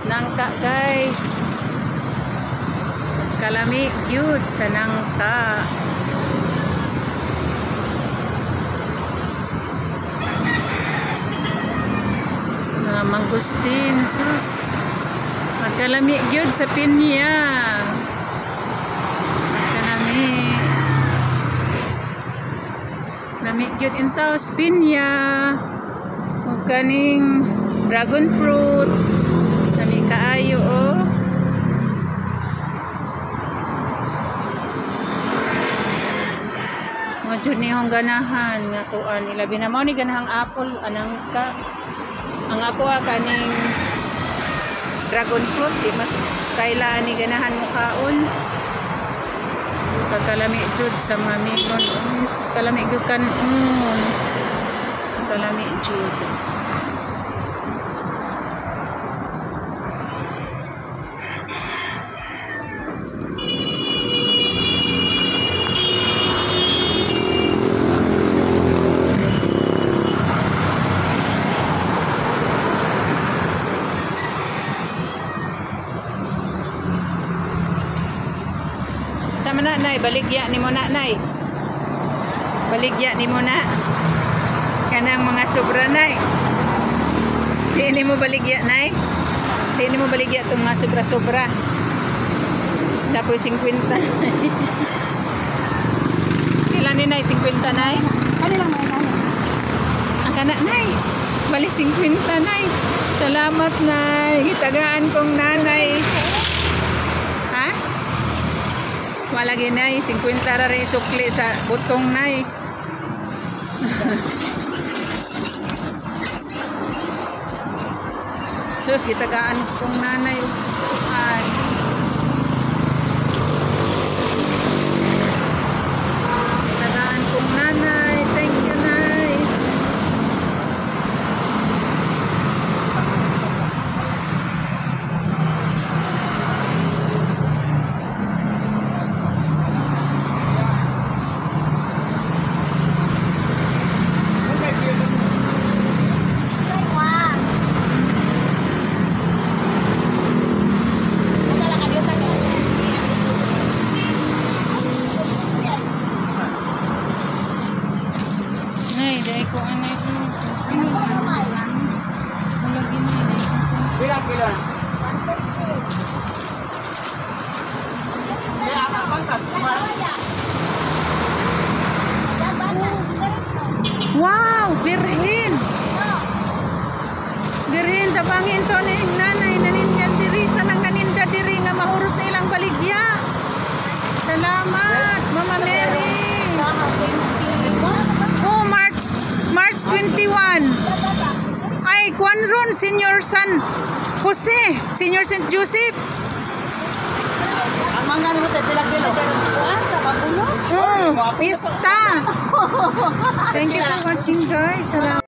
nangka guys. Kalami gyud sa nangka. Mga mangustin sus. Magkalami gyud sa pinya. Kalami. Lami gyud intaw sa pinya. Ug kaning dragon fruit. Lami kaayo oh. Medyo nihong ganahan nga kuan ilabi na mao ni ganahang apple anang ka ang ako kaning dragon fruit di mas kailan ni ganahan mo kaon kalami jud sa mamimon sus kalami jud kanon kalami jud. Sama na nay, baligya ni mo na nay. Baligya ni mo na. Kanang mga sobra nay. Di ni mo baligya nay. Di ni mo baligya tong mga sobra-sobra. Dapoy 50. Ilan ni nay 50 nay? Ano lang may nanay? Ang kana nay. Balik 50 nay. Salamat nay. Gitagaan kong nanay. Wala ginay 50 ra rin sukli sa butong nay. Sus gitagaan kong nanay ay gitagaan kong nanay. Thank you nay. Dahil ko ano ito. Malagin na yun. Bilang kilo na? 150. Wow! Birhin! Birhin, tabangin to ni nanay. Naninyan diri. Sanang naninda diri nga mahurot na ilang baligya. Salamat! Mama Mary! Oh, March 21. Ay, Juan Ron, Senior San Jose, Senior St. Joseph. Ang mga mo tayo pilang kilo? Sa babulo? Pista. Thank you for watching guys. Salamat.